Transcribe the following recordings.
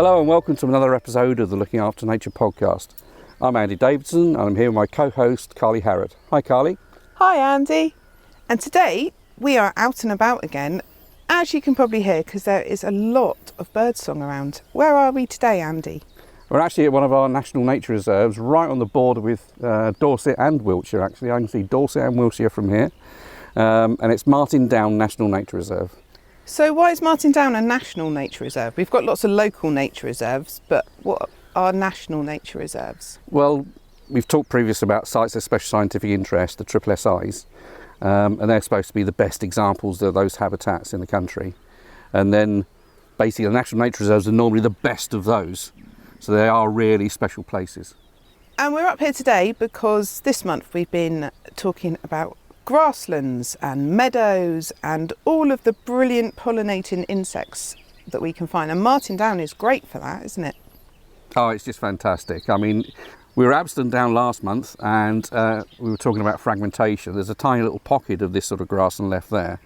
Hello and welcome to another episode of the Looking After Nature podcast. I'm Andy Davidson and I'm here with my co-host Carly Harrod. Hi Carly. Hi Andy. And today we are out and about again, as you can probably hear, because there is a lot of birdsong around. Where are we today, Andy? We're actually at one of our national nature reserves right on the border with Dorset and Wiltshire actually. I can see Dorset and Wiltshire from here and it's Martin Down National Nature Reserve. So why is Martin Down a national nature reserve? We've got lots of local nature reserves, but what are national nature reserves? Well, we've talked previously about sites of special scientific interest, the SSSIs, and they're supposed to be the best examples of those habitats in the country. And then basically the national nature reserves are normally the best of those. So they are really special places. And we're up here today because this month we've been talking about grasslands and meadows and all of the brilliant pollinating insects that we can find. And Martin Down is great for that, isn't it? Oh, it's just fantastic. I mean, we were at Abston Down last month and we were talking about fragmentation. There's a tiny little pocket of this sort of grassland left there.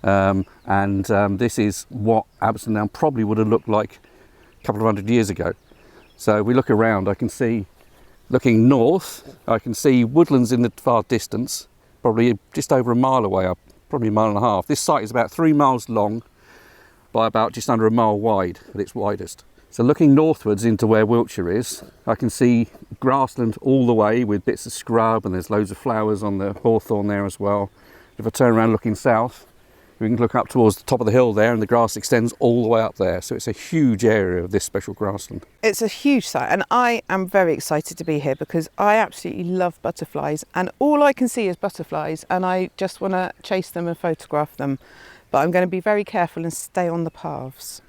This is what Abston Down probably would have looked like a couple of 100 years ago. So we look around, I can see, looking north, I can see woodlands in the far distance, probably just over a mile away, probably a mile and a half. This site is about 3 miles long by about just under a mile wide at its widest. So looking northwards into where Wiltshire is, I can see grassland all the way with bits of scrub, and there's loads of flowers on the hawthorn there as well. If I turn around looking south, we can look up towards the top of the hill there, and the grass extends all the way up there. So it's a huge area of this special grassland. It's a huge site, and I am very excited to be here because I absolutely love butterflies, and all I can see is butterflies, and I just want to chase them and photograph them. But I'm going to be very careful and stay on the paths.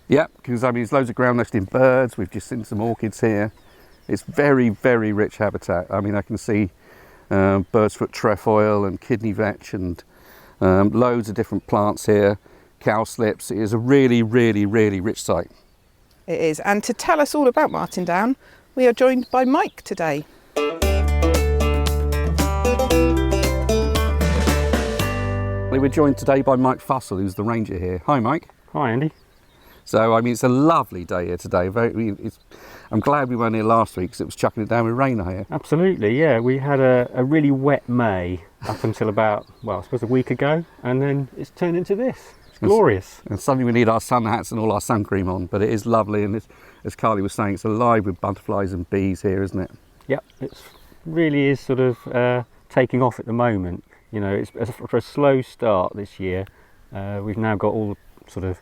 Yeah, because I mean, there's loads of ground nesting birds. We've just seen some orchids here. It's very, very rich habitat. I mean, I can see bird's foot trefoil and kidney vetch and loads of different plants here, cowslips. It is a really, really, really rich site. It is. And to tell us all about Martin Down, we are joined by Mike today. We're joined today by Mike Fussell, who's the ranger here. Hi, Mike. Hi, Andy. So, I mean, it's a lovely day here today. I'm glad we weren't here last week because it was chucking it down with rain here. Absolutely, yeah. We had a really wet May up until about, well, I suppose a week ago, and then it's turned into this. It's glorious. And suddenly we need our sun hats and all our sun cream on, but it is lovely, and it's, as Carly was saying, it's alive with butterflies and bees here, isn't it? Yep, it really is sort of taking off at the moment. You know, it's for a slow start this year. We've now got all the sort of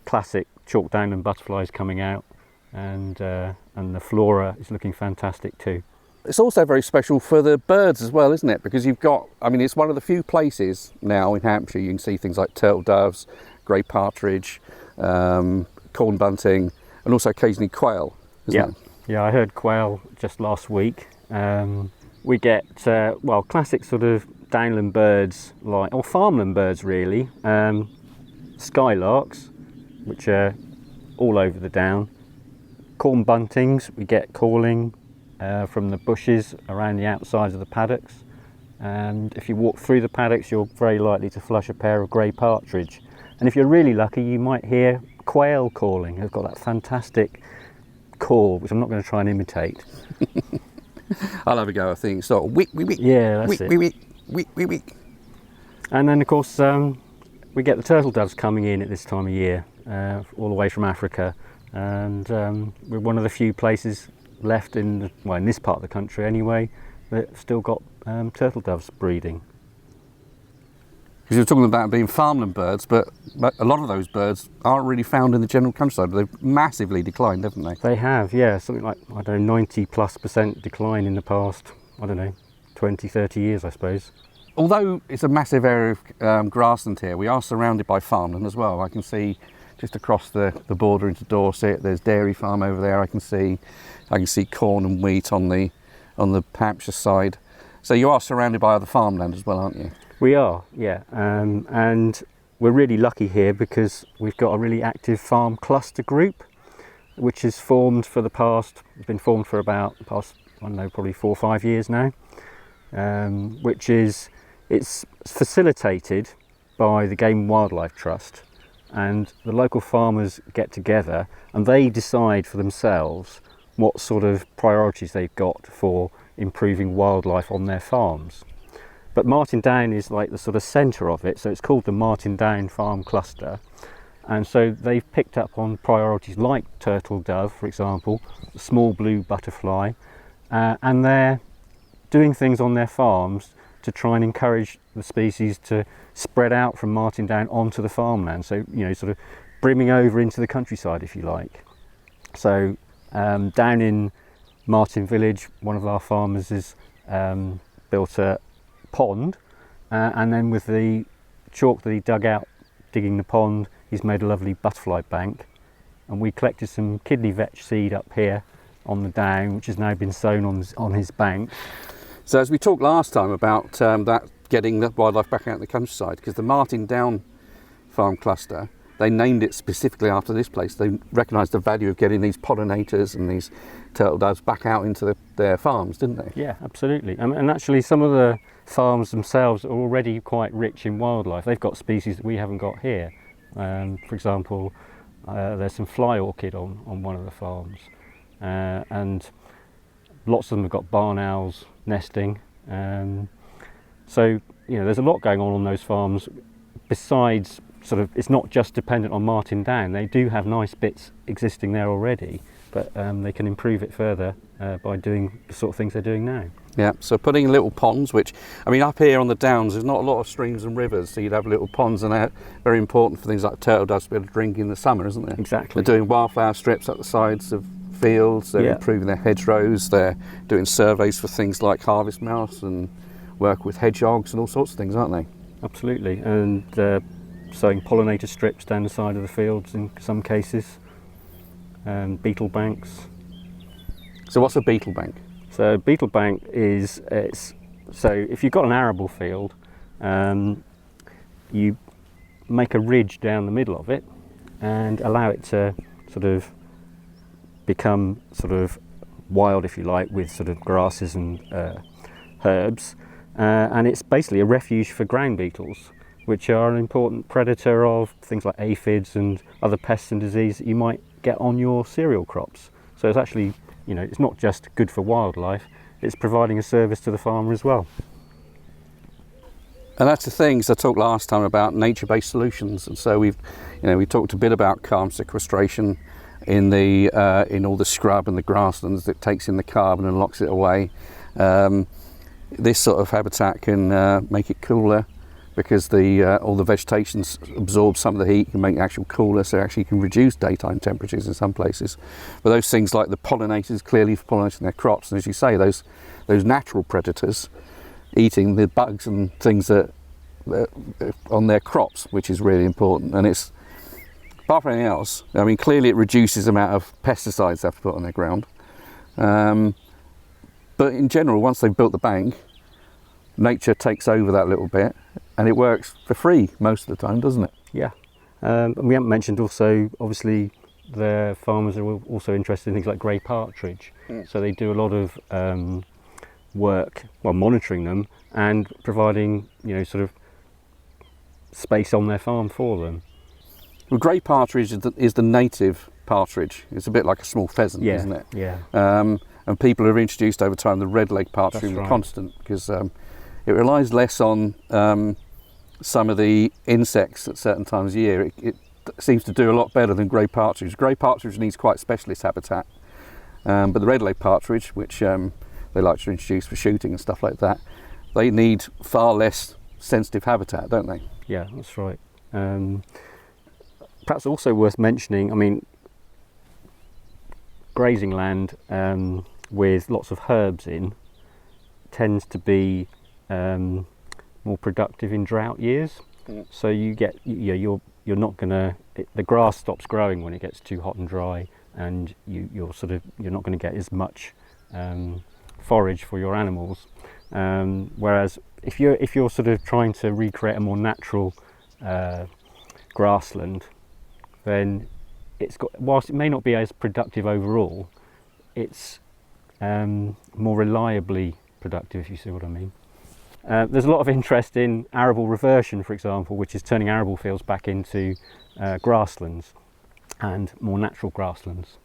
classic chalk downland butterflies coming out, and the flora is looking fantastic too. It's also very special for the birds as well, isn't it? Because you've got, I mean, it's one of the few places now in Hampshire you can see things like turtle doves, grey partridge, corn bunting, and also occasionally quail, isn't it? Yeah, I heard quail just last week. We get, well, classic sort of downland birds, or farmland birds really, skylarks, which are all over the down. Corn buntings, we get calling from the bushes around the outsides of the paddocks, and if you walk through the paddocks you're very likely to flush a pair of grey partridge, and if you're really lucky you might hear quail calling. They've got that fantastic call which I'm not going to try and imitate. I'll have a go, I think. So wick, wick, wick. Yeah, that's wick, it. Wick, wick, wick, wick, wick. And then of course we get the turtle doves coming in at this time of year, all the way from Africa, and we're one of the few places left in this part of the country anyway that still got turtle doves breeding. Because you're talking about being farmland birds, but a lot of those birds aren't really found in the general countryside. They've massively declined, haven't they? They have, yeah, something like, I don't know, 90+% decline in the past, I don't know, 20, 30 years I suppose. Although it's a massive area of grassland here, we are surrounded by farmland as well. I can see just across the border into Dorset, there's dairy farm over there. I can see corn and wheat on the Hampshire side. So you are surrounded by other farmland as well, aren't you? We are, yeah, and we're really lucky here because we've got a really active farm cluster group, which has formed for the past, it's been formed for about the past, I don't know, probably 4 or 5 years now, which is, it's facilitated by the Game and Wildlife Trust, and the local farmers get together and they decide for themselves what sort of priorities they've got for improving wildlife on their farms. But Martin Down is like the sort of centre of it, so it's called the Martin Down Farm Cluster. And so they've picked up on priorities like turtle dove, for example, the small blue butterfly, and they're doing things on their farms to try and encourage the species to spread out from Martin Down onto the farmland. So, you know, sort of brimming over into the countryside, if you like. So down in Martin Village, one of our farmers has built a pond, and then with the chalk that he dug out digging the pond, he's made a lovely butterfly bank, and we collected some kidney vetch seed up here on the down, which has now been sown on his bank. So as we talked last time about that getting the wildlife back out in the countryside, because the Martin Down Farm Cluster, they named it specifically after this place. They recognised the value of getting these pollinators and these turtle doves back out into their farms, didn't they? Yeah, absolutely. And actually some of the farms themselves are already quite rich in wildlife. They've got species that we haven't got here. For example, there's some fly orchid on one of the farms, and lots of them have got barn owls nesting. So, you know, there's a lot going on those farms. Besides, sort of, it's not just dependent on Martin Down. They do have nice bits existing there already, but they can improve it further by doing the sort of things they're doing now. Yeah, so putting little ponds, which, I mean, up here on the downs, there's not a lot of streams and rivers, so you'd have little ponds, and they're very important for things like turtle doves to be able to drink in the summer, isn't there? Exactly. They're doing wildflower strips up the sides of fields, they're improving their hedgerows, they're doing surveys for things like harvest mouse and work with hedgehogs and all sorts of things, aren't they? Absolutely, and sowing pollinator strips down the side of the fields in some cases, beetle banks. So what's a beetle bank? So beetle bank is, so if you've got an arable field, you make a ridge down the middle of it and allow it to sort of become sort of wild, if you like, with sort of grasses and herbs, and it's basically a refuge for ground beetles, which are an important predator of things like aphids and other pests and disease that you might get on your cereal crops. So it's actually, you know, it's not just good for wildlife, it's providing a service to the farmer as well. And that's the things I talked last time about nature-based solutions. And so we talked a bit about carbon sequestration in all the scrub and the grasslands that takes in the carbon and locks it away. This sort of habitat can make it cooler, because all the vegetation absorbs some of the heat, can make it actually cooler, so actually can reduce daytime temperatures in some places. But those things like the pollinators, clearly for pollinating their crops, and as you say, those natural predators eating the bugs and things that on their crops, which is really important. And it's, apart from anything else, I mean, clearly it reduces the amount of pesticides they have to put on their ground. But in general, once they've built the bank, nature takes over that little bit, and it works for free most of the time, doesn't it? Yeah. And we haven't mentioned also, obviously, the farmers are also interested in things like grey partridge. So they do a lot of work, well, monitoring them and providing, you know, sort of space on their farm for them. Well, grey partridge is the native partridge. It's a bit like a small pheasant, isn't it? Yeah. And people have introduced over time the red-legged partridge and the constant, because it relies less on some of the insects at certain times of year. It seems to do a lot better than grey partridge. Grey partridge needs quite specialist habitat, but the red-legged partridge, which they like to introduce for shooting and stuff like that, they need far less sensitive habitat, don't they? Yeah, that's right. Perhaps also worth mentioning, I mean, grazing land with lots of herbs in tends to be more productive in drought years. So you get, you're not gonna, the grass stops growing when it gets too hot and dry, and you're not going to get as much forage for your animals. Whereas if you're sort of trying to recreate a more natural grassland, then whilst it may not be as productive overall, it's more reliably productive, if you see what I mean. There's a lot of interest in arable reversion, for example, which is turning arable fields back into grasslands and more natural grasslands.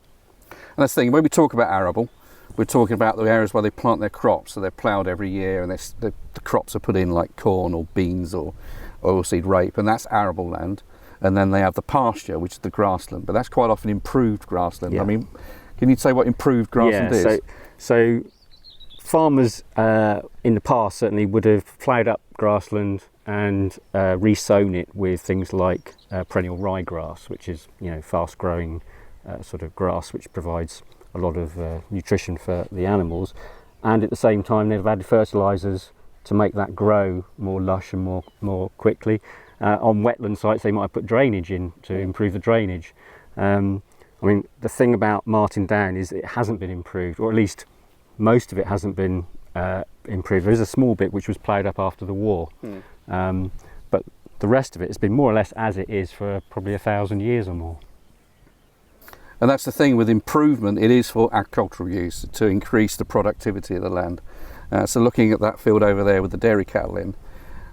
And that's the thing, when we talk about arable, we're talking about the areas where they plant their crops, so they're ploughed every year, and the crops are put in like corn or beans or oilseed rape, and that's arable land. And then they have the pasture, which is the grassland, but that's quite often improved grassland. Yeah. I mean, can you say what improved grassland is? So farmers in the past certainly would have ploughed up grassland and resown it with things like perennial ryegrass, which is, you know, fast-growing sort of grass, which provides a lot of nutrition for the animals, and at the same time they've added fertilisers to make that grow more lush and more quickly. On wetland sites they might have put drainage in to improve the drainage. I mean, the thing about Martin Down is it hasn't been improved, or at least most of it hasn't been improved. There is a small bit which was ploughed up after the war, but the rest of it has been more or less as it is for probably 1,000 years or more. And that's the thing with improvement, it is for agricultural use to increase the productivity of the land. So looking at that field over there with the dairy cattle in,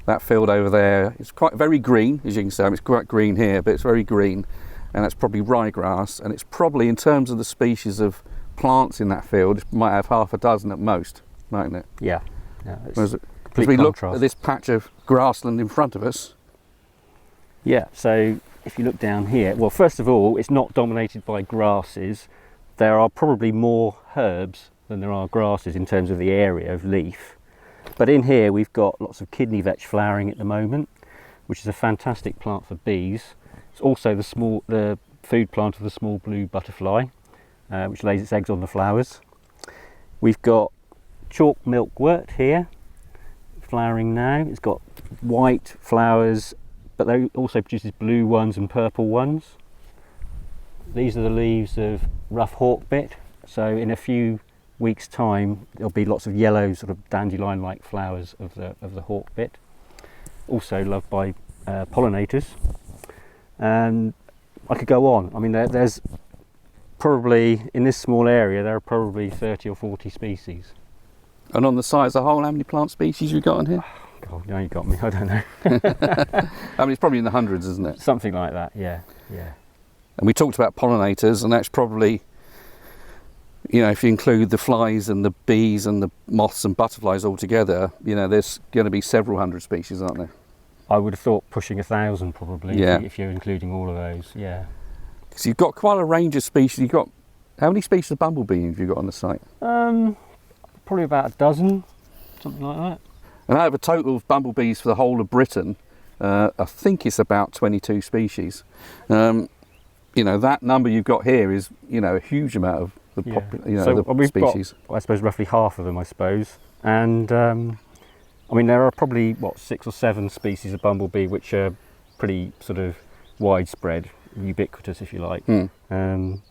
that field over there is quite very green, as you can see. It's quite green here, but it's very green, and that's probably ryegrass, and it's probably, in terms of the species of plants in that field, it might have half a dozen at most, mightn't it? Yeah. As we look at this patch of grassland in front of us. Yeah, so if you look down here, well, first of all, it's not dominated by grasses. There are probably more herbs than there are grasses in terms of the area of leaf. But in here we've got lots of kidney vetch flowering at the moment, which is a fantastic plant for bees. It's also the food plant of the small blue butterfly, which lays its eggs on the flowers. We've got chalk milkwort here, flowering now. It's got white flowers, but they also produces blue ones and purple ones. These are the leaves of rough hawkbit. So in a few weeks' time, there'll be lots of yellow, sort of dandelion-like flowers of the hawkbit. Also loved by pollinators. And I could go on. I mean, there's probably, in this small area, there are probably 30 or 40 species. And on the site as a whole, how many plant species you got on here? God, now you got me, I don't know. I mean, it's probably in the hundreds, isn't it? Something like that, yeah. And we talked about pollinators, and that's probably, you know, if you include the flies and the bees and the moths and butterflies all together, you know, there's going to be several hundred species, aren't there? I would have thought pushing 1,000 probably, yeah, if you're including all of those, yeah. Because you've got quite a range of species. You've got, how many species of bumblebee have you got on the site? Probably about a dozen, something like that. And out of a total of bumblebees for the whole of Britain, I think it's about 22 species. You know, that number you've got here is, you know, a huge amount of the, the species. Got, I suppose, roughly half of them, I suppose. And I mean, there are probably, 6 or 7 species of bumblebee which are pretty sort of widespread, ubiquitous, if you like. And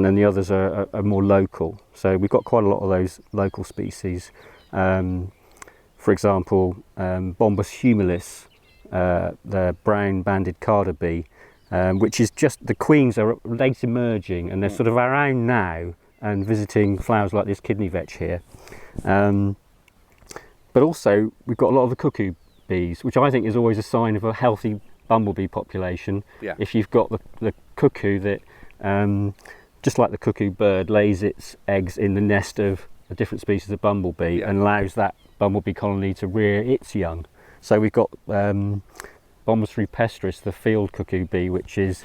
then the others are more local. So we've got quite a lot of those local species. For example, Bombus humilis, the brown banded carder bee, which is just, the queens are late emerging and they're sort of around now and visiting flowers like this kidney vetch here. But also we've got a lot of the cuckoo bees, which I think is always a sign of a healthy bumblebee population. Yeah. If you've got the cuckoo that, just like the cuckoo bird, lays its eggs in the nest of a different species of bumblebee, and allows that bumblebee colony to rear its young. So we've got Bombus rupestris, the field cuckoo bee, which is,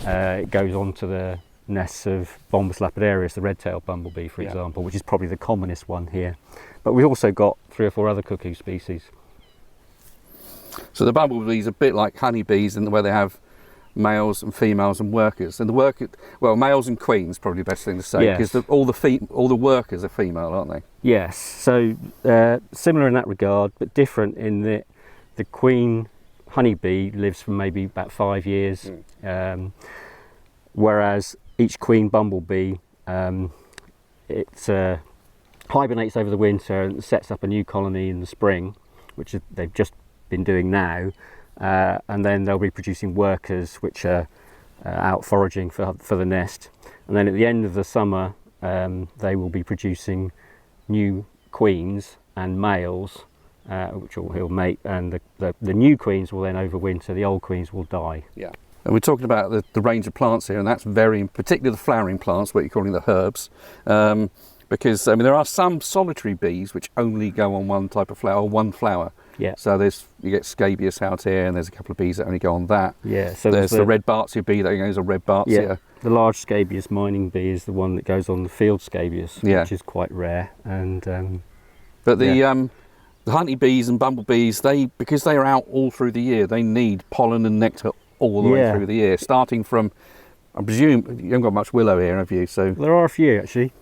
it goes on to the nests of Bombus lapidarius, the red-tailed bumblebee, for example, which is probably the commonest one here. But we've also got 3 or 4 other cuckoo species. So the bumblebees are a bit like honeybees in the way they have males and females and workers. And males and queens, probably the best thing to say, because all the workers are female, aren't they? Yes, so similar in that regard, but different in that the queen honeybee lives for maybe about 5 years, whereas each queen bumblebee, it hibernates over the winter and sets up a new colony in the spring, which they've just been doing now. And then they'll be producing workers which are out foraging for the nest, and then at the end of the summer they will be producing new queens and males he'll mate, and the new queens will then overwinter. The old queens will die. Yeah. And we're talking about the range of plants here, and that's particularly the flowering plants, what you're calling the herbs. Because there are some solitary bees which only go on one type of flower, one flower. Yeah. So you get scabious out here, and there's a couple of bees that only go on that. Yeah. So there's the red Bartsia bee that goes on red Bartsia. Yeah. The large scabious mining bee is the one that goes on the field scabious, which is quite rare. And but the honeybees and bumblebees, because they are out all through the year, they need pollen and nectar all the way through the year. Starting from, I presume you haven't got much willow here, have you? So there are a few actually.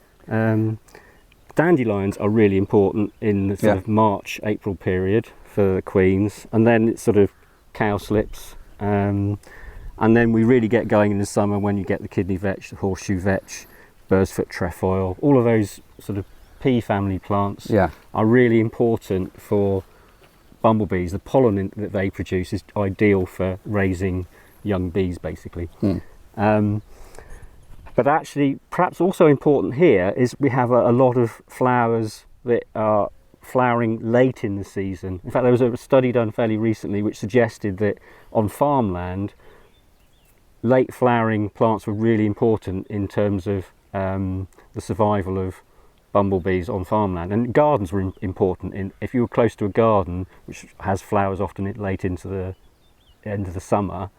Dandelions are really important in the sort of March, April period for the queens, and then it's sort of cowslips, and then we really get going in the summer when you get the kidney vetch, the horseshoe vetch, bird's-foot trefoil. All of those sort of pea family plants are really important for bumblebees. The pollen that they produce is ideal for raising young bees, basically. But actually, perhaps also important here is we have a lot of flowers that are flowering late in the season. In fact, there was a study done fairly recently which suggested that on farmland, late flowering plants were really important in terms of the survival of bumblebees on farmland. And gardens were important. If you were close to a garden which has flowers often late into the end of the summer,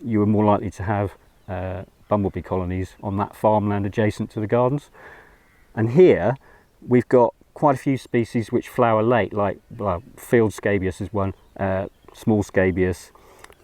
you were more likely to have bumblebee colonies on that farmland adjacent to the gardens. And here we've got quite a few species which flower late, like field scabious is one, small scabious,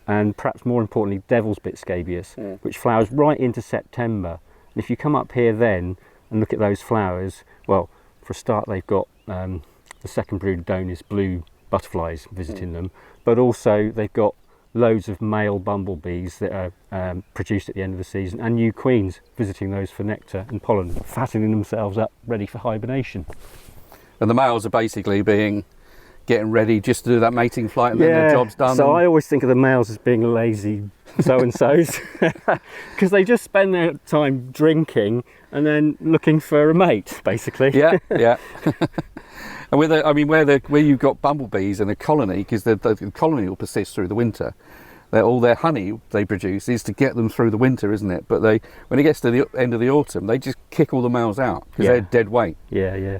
and perhaps more importantly devil's bit scabious, which flowers right into September. And if you come up here then and look at those flowers, well, for a start they've got the second brood Adonis blue butterflies visiting them, but also they've got loads of male bumblebees that are produced at the end of the season, and new queens visiting those for nectar and pollen, fattening themselves up ready for hibernation. And the males are basically getting ready just to do that mating flight, and then their job's done. So I always think of the males as being lazy so-and-sos, because they just spend their time drinking and then looking for a mate, basically. Yeah. And where you've got bumblebees in a colony, because the colony will persist through the winter, all their honey they produce is to get them through the winter, isn't it? But when it gets to the end of the autumn, they just kick all the males out because they're dead weight. Yeah.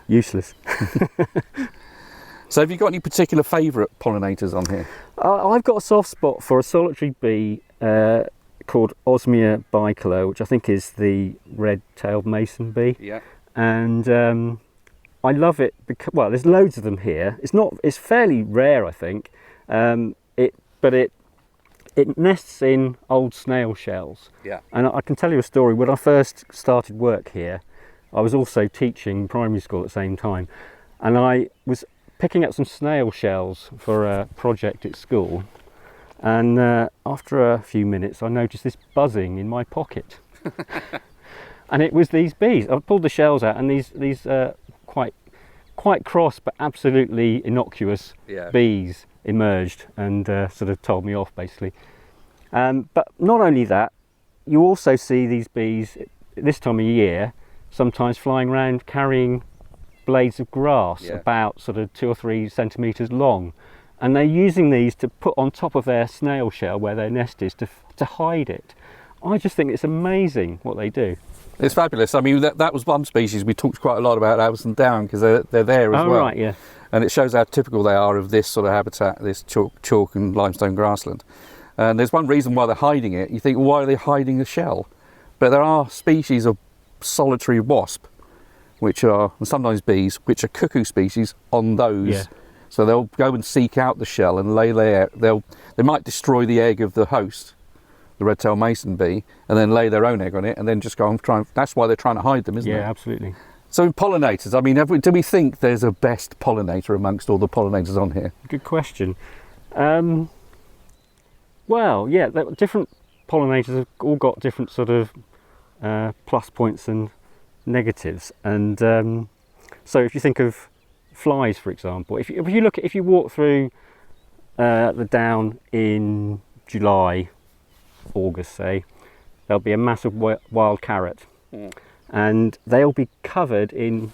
Useless. So have you got any particular favourite pollinators on here? I've got a soft spot for a solitary bee called Osmia bicolor, which I think is the red-tailed mason bee. Yeah. And I love it because, well, there's loads of them here. It's fairly rare, I think. But it nests in old snail shells. Yeah. And I can tell you a story. When I first started work here, I was also teaching primary school at the same time, and I was picking up some snail shells for a project at school, and after a few minutes I noticed this buzzing in my pocket. And it was these bees. I pulled the shells out, and these quite cross but absolutely innocuous bees emerged and sort of told me off, basically. But not only that, you also see these bees this time of year sometimes flying around carrying blades of grass about sort of 2 or 3 centimetres long, and they're using these to put on top of their snail shell where their nest is to hide it. I just think it's amazing what they do. It's fabulous. I mean, that was one species we talked quite a lot about, Addison Down, because they're there as well. Right, yeah. And it shows how typical they are of this sort of habitat, this chalk and limestone grassland. And there's one reason why they're hiding it. You think, well, why are they hiding the shell? But there are species of solitary wasp, which are, and sometimes bees, which are cuckoo species on those. Yeah. So they'll go and seek out the shell and lay there. They might destroy the egg of the host, the red-tailed mason bee, and then lay their own egg on it, and then just go and try. That's why they're trying to hide them, isn't it? Yeah, absolutely. So pollinators, I mean, do we think there's a best pollinator amongst all the pollinators on here? Good question. Well, yeah, different pollinators have all got different sort of plus points and negatives. And so if you think of flies, for example, if you walk through the down in July, August, say, there'll be a massive wild carrot. And they'll be covered in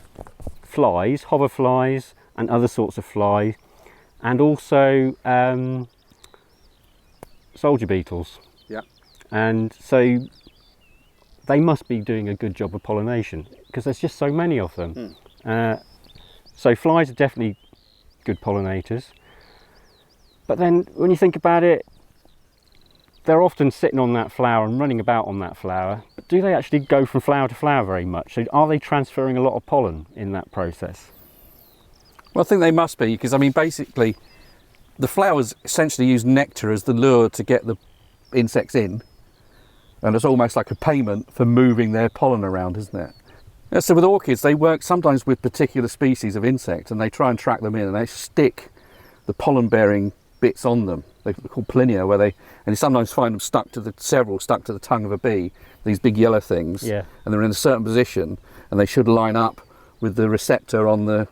flies, hoverflies, and other sorts of flies, and also soldier beetles. Yeah. And so they must be doing a good job of pollination because there's just so many of them. So flies are definitely good pollinators. But then when you think about it, they're often sitting on that flower and running about on that flower. But do they actually go from flower to flower very much? So are they transferring a lot of pollen in that process? Well, I think they must be, because I mean, basically, the flowers essentially use nectar as the lure to get the insects in, and it's almost like a payment for moving their pollen around, isn't it? Yeah, so with orchids, they work sometimes with particular species of insect, and they try and track them in, and they stick the pollen-bearing bits on them. They're called pollinia, where and you sometimes find them stuck to the tongue of a bee, these big yellow things, Yeah. and they're in a certain position, and they should line up with the receptor on the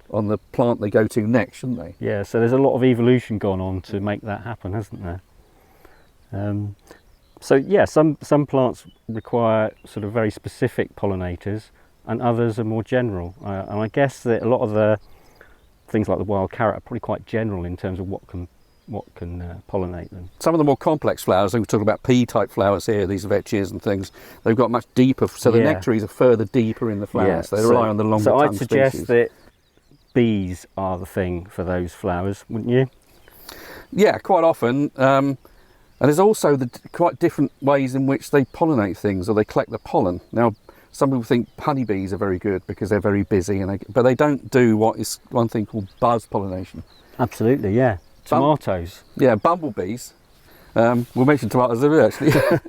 plant they go to next, shouldn't they? Yeah, so there's a lot of evolution gone on to make that happen, hasn't there? So yeah, some plants require sort of very specific pollinators, and others are more general. And I guess that a lot of the things like the wild carrot are probably quite general in terms of what can pollinate them. Some of the more complex flowers, we're talking about pea-type flowers here, these vetches and things, they've got much deeper, so the nectaries are further deeper in the flowers. They rely on the longer tongue species. So I'd suggest that bees are the thing for those flowers, wouldn't you? Yeah, quite often. And there's also the quite different ways in which they pollinate things, or they collect the pollen. Now, some people think honeybees are very good because they're very busy, but they don't do what is one thing called buzz pollination. Absolutely, yeah. Tomatoes. Yeah, bumblebees. We'll mention tomatoes a bit, actually.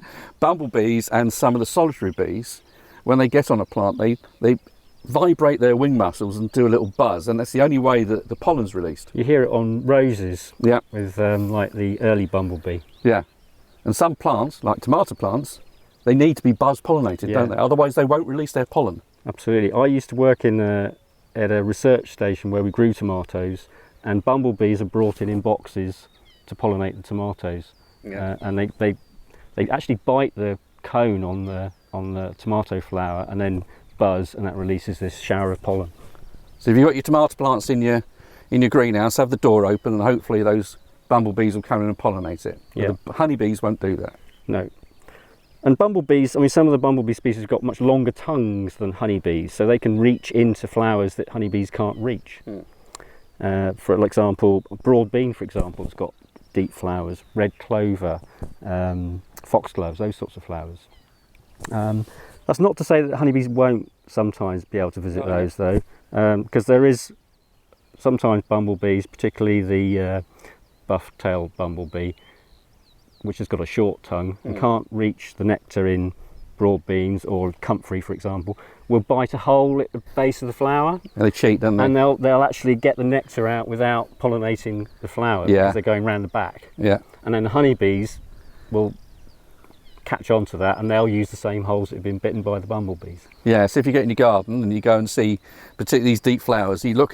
Bumblebees and some of the solitary bees, when they get on a plant, they vibrate their wing muscles and do a little buzz, and that's the only way that the pollen's released. You hear it on roses. Yeah. With like the early bumblebee. Yeah. And some plants, like tomato plants, they need to be buzz pollinated, don't they? Otherwise they won't release their pollen. Absolutely. I used to work at a research station where we grew tomatoes, and bumblebees are brought in boxes to pollinate the tomatoes. Yeah. And they actually bite the cone on the tomato flower and then buzz, and that releases this shower of pollen. So if you've got your tomato plants in your greenhouse, have the door open, and hopefully those bumblebees will come in and pollinate it. Yeah. The honeybees won't do that. No. And bumblebees, I mean, some of the bumblebee species have got much longer tongues than honeybees, so they can reach into flowers that honeybees can't reach. For example, broad bean, for example, has got deep flowers, red clover, foxgloves, those sorts of flowers. That's not to say that honeybees won't sometimes be able to visit those, though, because there is sometimes bumblebees, particularly the buff-tailed bumblebee, which has got a short tongue and can't reach the nectar in broad beans, or comfrey, for example, will bite a hole at the base of the flower. And they cheat, don't they? And they'll actually get the nectar out without pollinating the flower, because they're going round the back. Yeah. And then the honeybees will catch on to that, and they'll use the same holes that have been bitten by the bumblebees. Yeah, so if you get in your garden and you go and see particularly these deep flowers, you look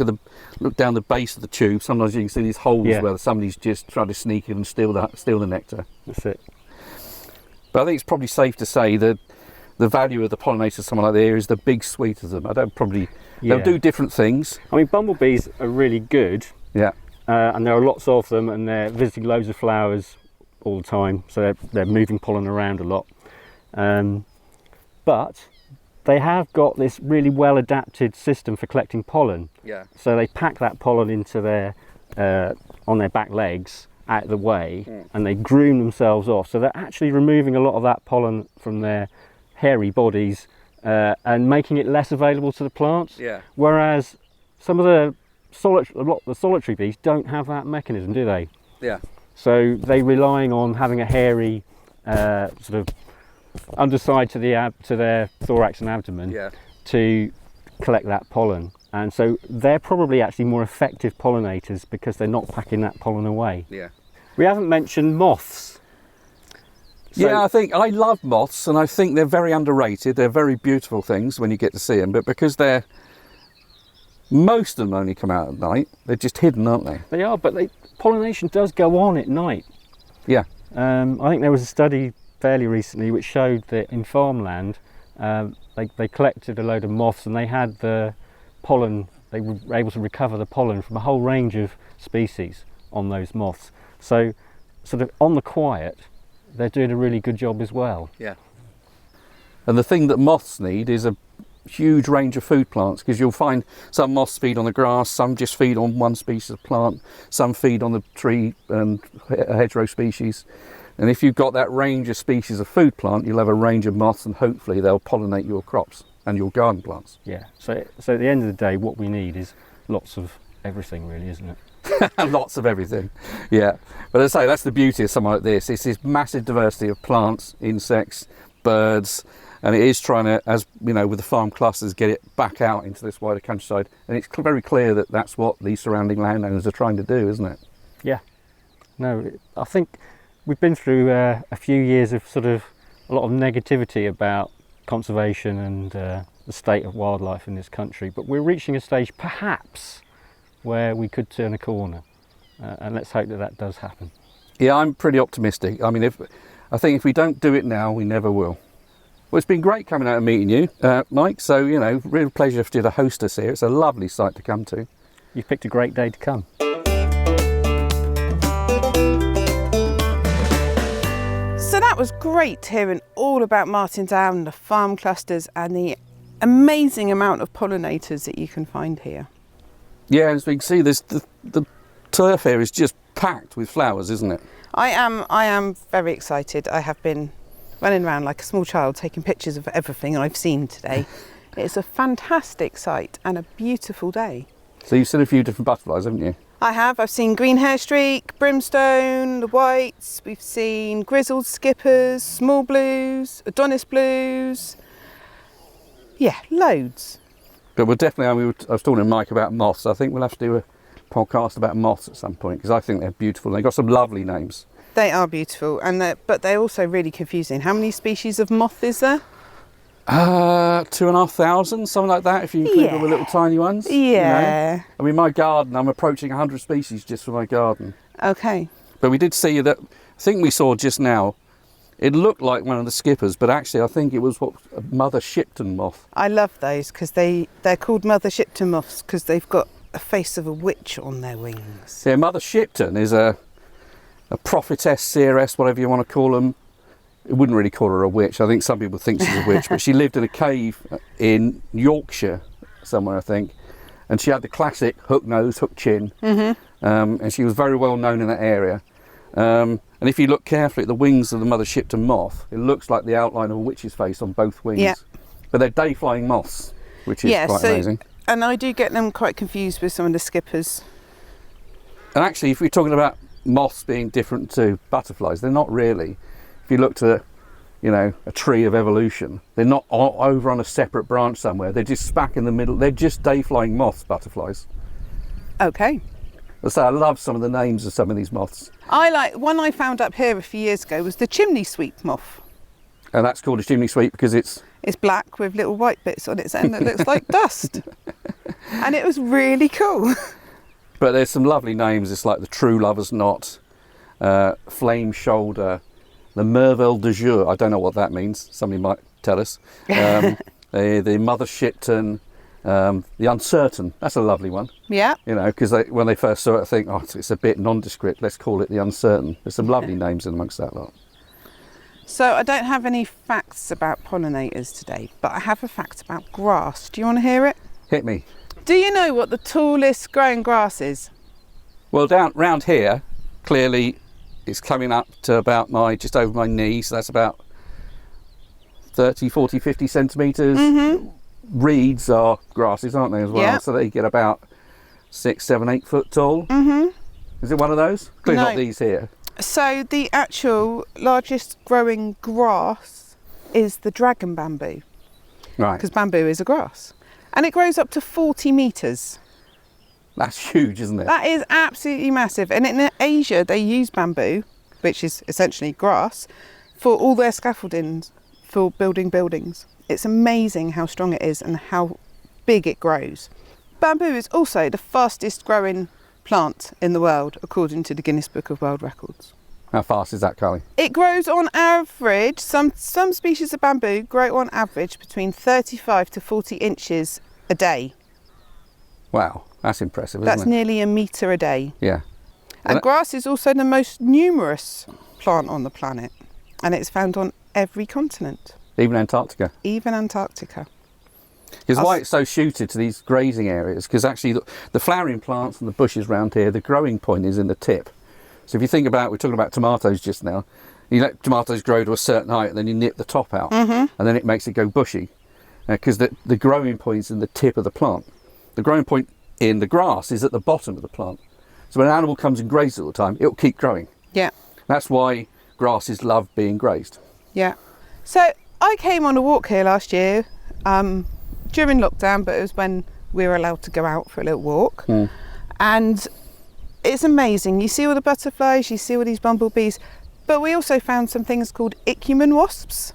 down the base of the tube, sometimes you can see these holes where somebody's just trying to sneak in and steal the nectar. That's it. But I think it's probably safe to say that the value of the pollinator, someone like there, is the big suite of them. They'll do different things. I mean, bumblebees are really good. Yeah. And there are lots of them, and they're visiting loads of flowers all the time, so they're moving pollen around a lot. But they have got this really well adapted system for collecting pollen. Yeah. So they pack that pollen into on their back legs out of the way, and they groom themselves off. So they're actually removing a lot of that pollen from their hairy bodies and making it less available to the plants. Yeah. Whereas some of the solitary bees don't have that mechanism, do they? Yeah. So they're relying on having a hairy sort of underside to their thorax and abdomen to collect that pollen. And so they're probably actually more effective pollinators because they're not packing that pollen away. Yeah. We haven't mentioned moths. So, I think I love moths, and I think they're very underrated. They're very beautiful things when you get to see them, but because most of them only come out at night, they're just hidden, aren't they? They are, but pollination does go on at night. Yeah. I think there was a study fairly recently which showed that in farmland, they collected a load of moths, and they had the pollen they were able to recover the pollen from a whole range of species on those moths. So sort of on the quiet, they're doing a really good job as well. Yeah. And the thing that moths need is a huge range of food plants, because you'll find some moths feed on the grass, some just feed on one species of plant, some feed on the tree and hedgerow species. And if you've got that range of species of food plant, you'll have a range of moths, and hopefully they'll pollinate your crops and your garden plants. Yeah, so at the end of the day, what we need is lots of everything, really, isn't it? Lots of everything, yeah. But as I say, that's the beauty of something like this. It's this massive diversity of plants, insects, birds, and it is trying to, as you know, with the farm clusters, get it back out into this wider countryside. And it's very clear that that's what the surrounding landowners are trying to do, isn't it? Yeah. No, I think we've been through a few years of sort of a lot of negativity about conservation and the state of wildlife in this country, but we're reaching a stage perhaps where we could turn a corner, and let's hope that that does happen. Yeah, I'm pretty optimistic. I mean, I think if we don't do it now, we never will. Well, it's been great coming out and meeting you, Mike. So, you know, real pleasure to host us here. It's a lovely site to come to. You've picked a great day to come. So that was great hearing all about Martindown, the farm clusters and the amazing amount of pollinators that you can find here. Yeah, as we can see, the turf here is just packed with flowers, isn't it? I am very excited. I have been running around like a small child taking pictures of everything I've seen today. It's a fantastic site and a beautiful day. So you've seen a few different butterflies, haven't you? I have. I've seen green hairstreak, brimstone, the whites. We've seen grizzled skippers, small blues, Adonis blues. Yeah, loads. But we'll definitely, I was talking to Mike about moths. I think we'll have to do a podcast about moths at some point, because I think they're beautiful. They've got some lovely names. They are beautiful, but they're also really confusing. How many species of moth is there? 2,500, something like that, if you include all the little tiny ones. Yeah. You know? I mean, my garden, I'm approaching 100 species just for my garden. Okay. But we did see that, I think we saw just now, it looked like one of the skippers, but actually I think it was a Mother Shipton moth. I love those because they're called Mother Shipton moths because they've got a face of a witch on their wings. Yeah, Mother Shipton is a prophetess, seeress, whatever you want to call them. I wouldn't really call her a witch. I think some people think she's a witch, but she lived in a cave in Yorkshire somewhere, I think. And she had the classic hook nose, hook chin. Mm-hmm. And she was very well known in that area. And if you look carefully at the wings of the Mother Shipton moth, it looks like the outline of a witch's face on both wings. Yeah. But they're day-flying moths, which is quite amazing. And I do get them quite confused with some of the skippers. And actually, if we're talking about moths being different to butterflies, they're not really. If you looked at, you know, a tree of evolution, they're not over on a separate branch somewhere. They're just smack in the middle. They're just day-flying moths, butterflies. Okay. So I love some of the names of some of these moths. One I found up here a few years ago was the chimney sweep moth. And that's called a chimney sweep because it's black with little white bits on its end that looks like dust. And it was really cool. But there's some lovely names. It's like the True Lover's Knot, Flame Shoulder, the Merveille de Jour. I don't know what that means. Somebody might tell us. The Mother Shipton, the Uncertain. That's a lovely one. Yeah. You know, because when they first saw it, I think, it's a bit nondescript. Let's call it the Uncertain. There's some lovely names in amongst that lot. So I don't have any facts about pollinators today, but I have a fact about grass. Do you want to hear it? Hit me. Do you know what the tallest growing grass is? Well, down round here, clearly it's coming up to about just over my knee, so that's about 30, 40, 50 centimetres. Mm-hmm. Reeds are grasses, aren't they, as well? Yeah. So they get about 6, 7, 8 foot tall. Mm-hmm. Is it one of those? Clearly not these here. So the actual largest growing grass is the dragon bamboo. Right. Because bamboo is a grass. And it grows up to 40 metres. That's huge, isn't it? That is absolutely massive. And in Asia, they use bamboo, which is essentially grass, for all their scaffoldings, for building buildings. It's amazing how strong it is and how big it grows. Bamboo is also the fastest growing plant in the world, according to the Guinness Book of World Records. How fast is that, Carly? It grows on average, some species of bamboo grow on average between 35 to 40 inches a day. Wow, that's impressive, isn't That's it? nearly a metre a day. Yeah. And grass is also the most numerous plant on the planet, and it's found on every continent, Even Antarctica. even Antarctica. Because why it's so suited to these grazing areas, because actually the flowering plants and the bushes around here, the growing point is in the tip. So if you think about, we're talking about tomatoes just now, you let tomatoes grow to a certain height and then you nip the top out, and then it makes it go bushy, because the growing point is in the tip of the plant. The growing point in the grass is at the bottom of the plant. So when an animal comes and grazes all the time, it'll keep growing. Yeah, That's why grasses love being grazed. yeah. So I came on a walk here last year during lockdown, but it was when we were allowed to go out for a little walk. And it's amazing. You see all the butterflies, you see all these bumblebees, but we also found some things called ichneumon wasps.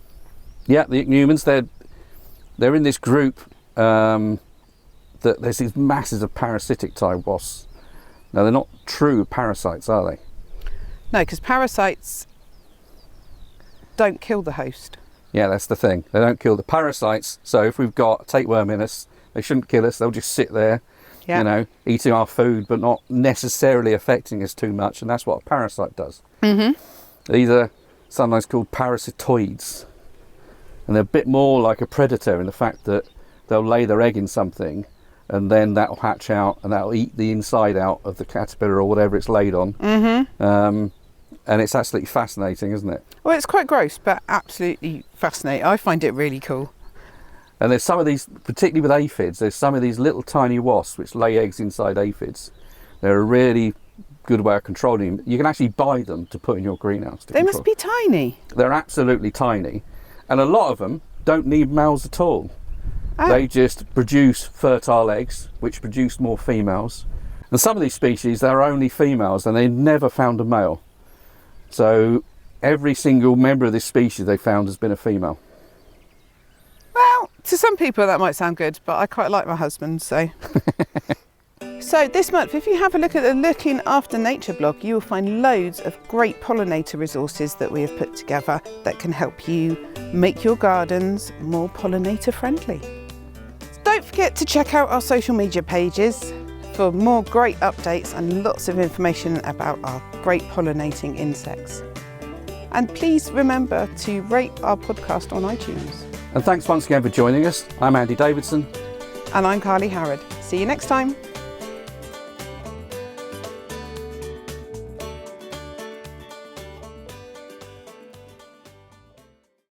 Yeah, the ichneumons, they're in this group that there's these masses of parasitic type wasps. Now they're not true parasites, are they? No, because parasites don't kill the host. Yeah, that's the thing. They don't kill the parasites. So if we've got a tapeworm in us, they shouldn't kill us. They'll just sit there, Yeah. you know, eating our food, but not necessarily affecting us too much. And that's what a parasite does. These are sometimes called parasitoids. And they're a bit more like a predator in the fact that they'll lay their egg in something and then that'll hatch out and that'll eat the inside out of the caterpillar or whatever it's laid on. And it's absolutely fascinating, isn't it? Well, it's quite gross, but absolutely fascinating. I find it really cool. And there's some of these, particularly with aphids, there's some of these little tiny wasps which lay eggs inside aphids. They're a really good way of controlling them. You can actually buy them to put in your greenhouse. They must be tiny. They're absolutely tiny. And a lot of them don't need males at all. They just produce fertile eggs, which produce more females. And some of these species, they're only females and they never found a male. So every single member of this species they found has been a female. Well, to some people that might sound good, but I quite like my husband, so. So this month, if you have a look at the Looking After Nature blog, you will find loads of great pollinator resources that we have put together that can help you make your gardens more pollinator friendly. Don't forget to check out our social media pages for more great updates and lots of information about our great pollinating insects. And please remember to rate our podcast on iTunes. And thanks once again for joining us. I'm Andy Davidson. And I'm Carly Howard. See you next time.